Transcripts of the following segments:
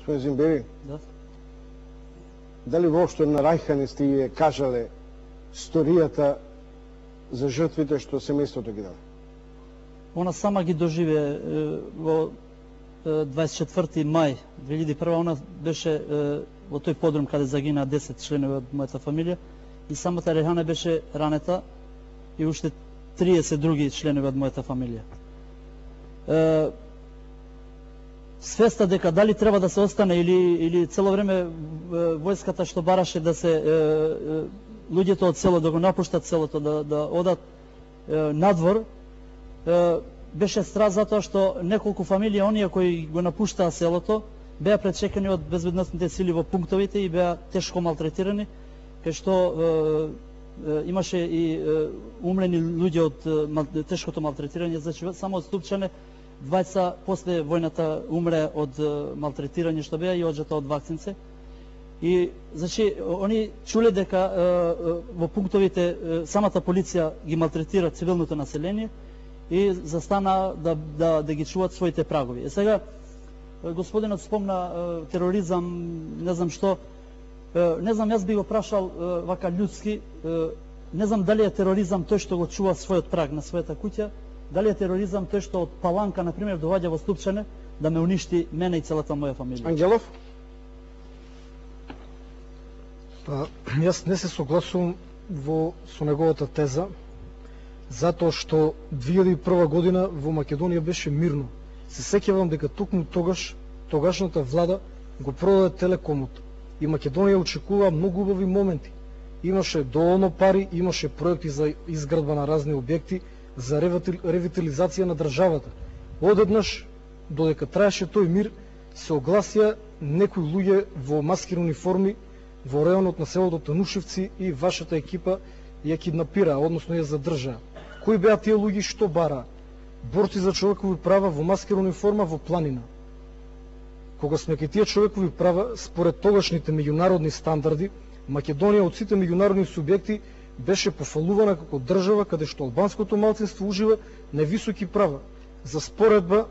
Господин Зимбери, Да. дали воопшто на Рајхан сте ја кажале сторијата за жртвите што семејството ги даде? Она сама ги доживе во 24. мај 2001. Она беше во тој подрум каде загина 10 членови од мојата фамилија и самата Рејхана беше ранета и уште 30 други членови од мојата фамилија. Свеста дека дали треба да се остане или цело време војската што бараше да се луѓето од село да го напуштат селото, да одат надвор, беше страх затоа што неколку фамилии оние кои го напуштаа селото беа пречекани од безбедносните сили во пунктовите и беа тешко малтретирани, кај што имаше и умрени луѓе од тешкото малтретирање. Значи само од Ступчане двајца после војната умре од малтретирање што беа и оджата од вакцинце. И значи они чуле дека во пунктовите самата полиција ги малтретира цивилното население и застана да ги чуваат своите прагови. Е сега господинот спомна тероризам, не знам што, не знам, јас би го прашал вака људски, не знам дали е тероризам тој што го чува својот праг на својата куќа, дали е тероризам тој што од Паланка, например, доаѓа во Ступчане да ме уништи мене и целата моја фамилија. Ангелов? Па, јас не се согласувам со неговата теза, затоа што 2001 година во Македонија беше мирно. Се сеќавам дека токму тогашната влада го продаде Телекомот и Македонија очекува многу убави моменти. Имаше доволно пари, имаше проекти за изградба на разни објекти, за ревитализација на државата. Одеднаш, додека траеше тој мир, се огласија некои луѓе во маскирани униформи во реонот на селото Танушевци и вашата екипа ја киднапира, односно ја задржаа. Кои беа тие луѓе, што бараа? Борци за човекови права во маскирана униформа во планина. Кога сме кај тие човекови права, според тогашните меѓународни стандарди, Македонија од сите меѓународни субјекти беше пофалувана како држава каде што албанското малцинство ужива највисоки права. За споредба,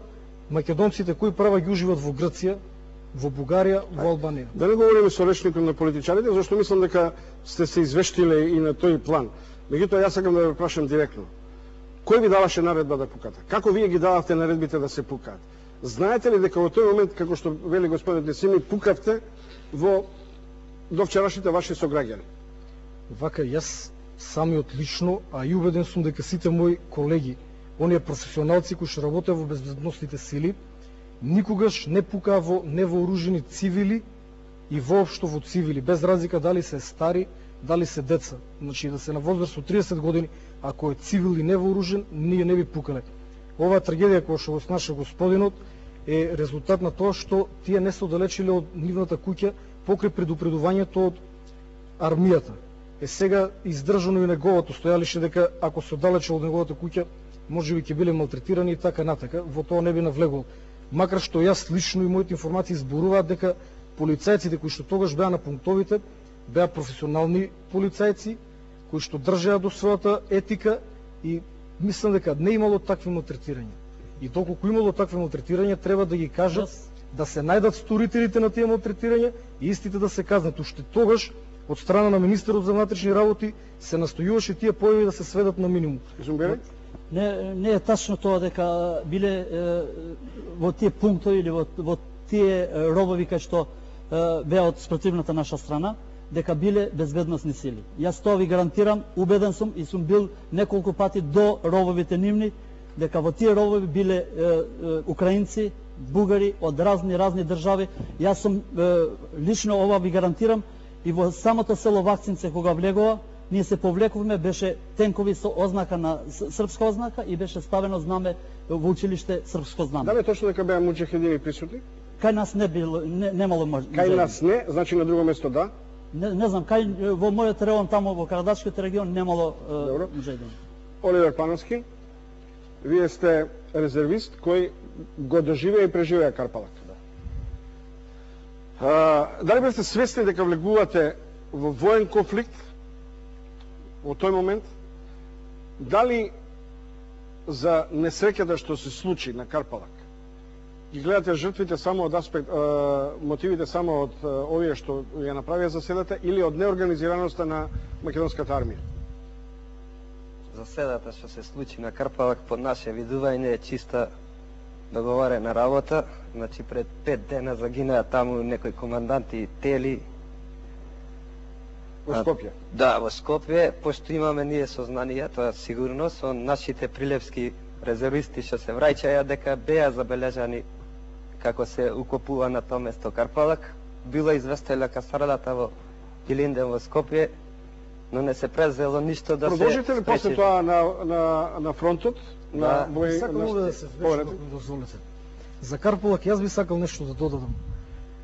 македонците кои права ги уживат во Грција, во Бугарија, во Албанија. Да не говориме со речникот на политичарите, зашто мислам дека сте се извештиле и на тој план. Меѓутоа, јас сакам да ве прашам директно. Кој ви даваше наредба да пукате? Како вие ги дававте наредбите да се пукаат? Знаете ли дека во тој момент, како што вели господинот Несими, пукавте до вчерашните ваши сограѓани? Вака, јас самиот лично, а и убеден сум дека сите мои колеги, оние професионалци кои што работеа во безбедносните сили, никогаш не пукаа во невооружени цивили и воопшто во цивили, без разлика дали се стари, дали се деца. Значи да се на возраст од 30 години, ако е цивил и невооружен, ние не би пукале. Оваа трагедија која што го снаша господинот е резултат на тоа што тие не се оддалечиле од нивната куќа покрај предупредувањето од армијата. Е сега издржано и неговото стојалище дека ако се оддалечил од неговата куќа, можеби ќе биле малтретирани и така натака, во тоа не би навлегол. Макар што јас лично и моите информации зборуваат дека полицајците кои што тогаш беа на пунктовите беа професионални полицајци кои што држеа до својата етика и мислам дека не имало такви малтретирања. И доколку имало такви малтретирања, треба да ги кажат, да се најдат сторителите на тие малтретирања и истите да се казнат. Уште тогаш од страна на министерот за внатрешни работи се настојуваше тие појави да се сведат на минимум. Не е тачно тоа дека биле во тие пунктови или во тие робови кај што беа од спротивната наша страна, дека биле безбедносни сили. Јас тоа ви гарантирам, убеден сум и сум бил неколку пати до робовите нивни, дека во тие робови биле украинци, бугари од разни држави. Јас сум лично ова ви гарантирам и во самото село Вакцинце кога влегува, ние се повлекуваме, беше тенкови со ознака на српска ознака и беше ставено знаме во училиште српско знаме. Дали е точно дека беа муџахедини присутни? Кај нас не било, немало може. Кај нас не, значи на друго место да? Не знам, кај во мојот регион тамо во Карадашкиот регион немало муџахедини. Оливер Пановски, вие сте резервист кој го доживеа и преживеа Карпалак. Дали бевте свесни дека влегувате во воен конфликт во тој момент? Дали за несреќата што се случи на Карпалак ги гледате жртвите само од аспект, мотивите само од овие што ја направија заседата или од неорганизираноста на македонската армија? Заседата што се случи на Карпалак под наше видување е чиста договорена работа. Значи пред 5 дена загинаа таму некои команданти Тели. Во Скопје? Да, во Скопје, пошто имаме ние сознание, тоа сигурно, со нашите прилепски резервисти што се враќаја дека беа забележани како се укопува на тоа место Карпалак. Била известена касардата во Илинден во Скопје, но не се презело ништо да се... Продолжите ли после тоа на фронтот? Да. Сакам да се врши, ако дозволите. За Карпалак јас би сакал нешто да додадам.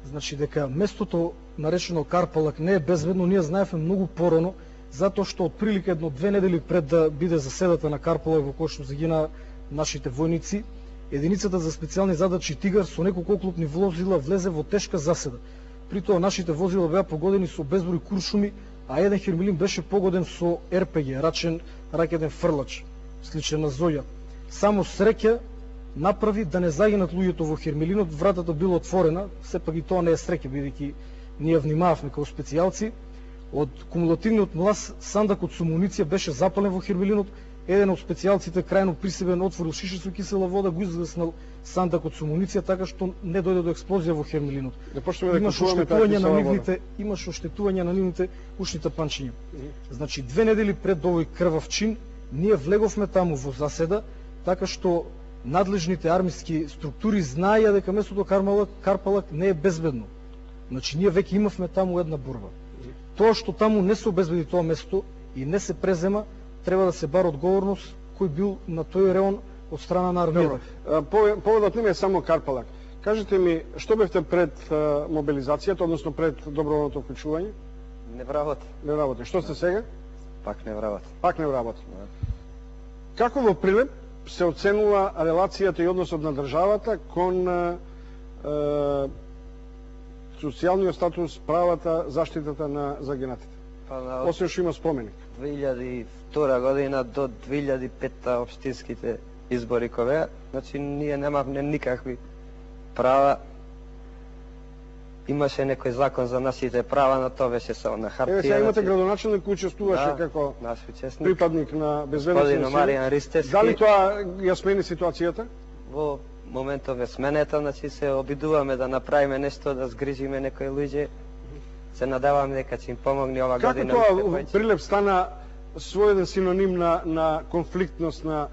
Значи дека местото наречено Карпалак не е безбедно, ние знаевме многу порано, затоа што отприлика 1-2 недели пред да биде заседата на Карпалак во кој што загина нашите војници, единицата за специјални задачи Тигар со неколку оклопни возила влезе во тешка заседа. При тоа нашите возила беа погодени со безброј куршуми, а еден Хермелин беше погоден со РПГ, рачен ракетен фрлач, сличен на Зоја. Само среќа направи да не загинат луѓето во Хермелинот, вратата била отворена, сепак и тоа не е среќа, бидејќи ние внимававме како специјалци. Од кумулативниот млас сандакот со муниција беше запален во Хермелинот, еден од специјалците крајно присебен отворил шише со кисела вода, го изгаснал сандакот со муниција, така што не дојде до експлозија во Хермелинот. Имаше оштетување на нивните ушните панчиња. Значи 2 недели пред овој крвав чин, ние влеговме таму во заседа, така што надлежните армиски структури знаеја дека местото Карпалак не е безбедно. Значи ние веќе имавме таму една борба. Тоа што таму не се обезбеди тоа место и не се презема, треба да се бара одговорност кој бил на тој реон од страна на армијата. Поводот не е само Карпалак. Кажете ми, што бевте пред мобилизацијата, односно пред доброволното вклучување? Не вработи. Не вработи. Што сте сега? Пак не вработи. Пак не вработи. Како во Прилеп се оценува релацијата и односот на државата кон социјалниот статус, правата, заштитата на загинатите? Освен што има споменик. 2002 година до 2005 општинските избори ковеа, значи ние немавме никакви права. Имаше некој закон за нашите права, но тоа беше само на хартија. Еве сега имате градоначелник кој учествуваше како припадник на безбедносни сили. Дали тоа ја смени ситуацијата? Во моментов е сменета, значи се обидуваме да направиме нешто, да згрижиме некои луѓе. Се надевам дека ќе им помогне ова година. Како тоа Прилеп стана својден синоним на конфликтност на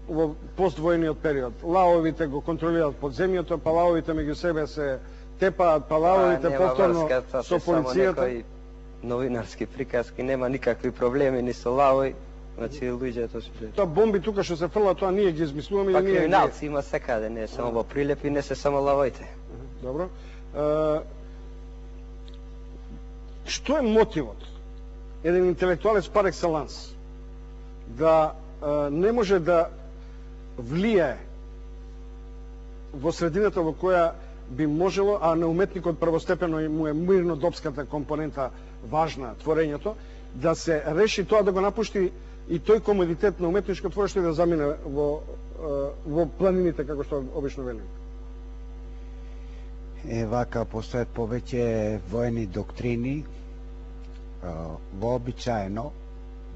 во поствојниот период? Лаовите го контролираат подземјето, па лаовите меѓу себе се тепаат, па лаовите повторно со полицијата. Некои новинарски приказки, нема никакви проблеми ни со лаови. Значи луѓето се... Тоа бомби тука што се фрлат, тоа ние ги измислуваме или па ние... криминалци има секаде, не само во Прилеп и не се само лавоите. Добро. Што е мотивот еден интелектуалец пар екселанс да не може да влијае во средината во која би можело, а на уметникот првостепено му е мирнодопската компонента важна, творењето, да се реши тоа да го напушти и тој комодитет на уметничко творење да замине во планините, како што обично велим? Вака постојат повеќе воени доктрини. Вообичаено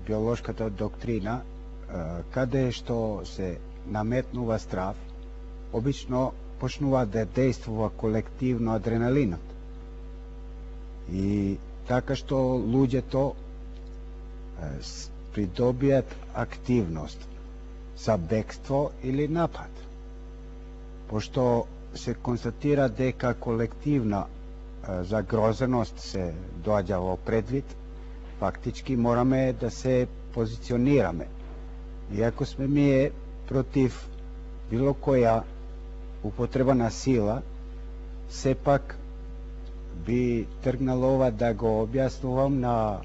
биолошката доктрина, каде што се наметнува страв, обично почнува да действува колективно адреналинот. И така што луѓето придобијат активност за бегство или напад. Пошто се констатира дека колективна загрозеност се доаѓа во предвид, фактички мораме да се позиционираме. Иако сме ние против било која употреба на сила, сепак би тргнало ова да го објаснувам на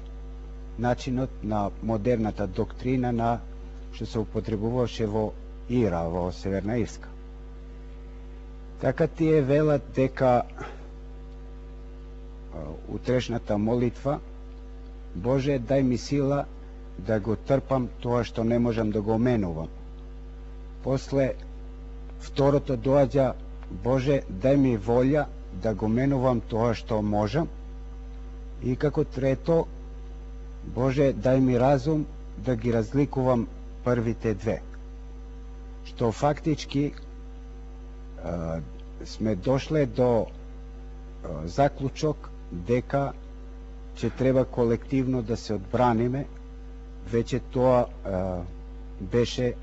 начинот на модерната доктрина на што се употребуваше во Ира, во Северна Ирска. Така тие велат дека утрешната молитва: Боже, дај ми сила да го трпам тоа што не можам да го менувам. После второто доаѓа: Боже, дај ми волја да го менувам тоа што можам. И како трето, Боже, дај ми разум да ги разликувам првите две. Што фактички сме дошле до заклучок дека че треба колективно да се одбраниме. Веќе тоа беше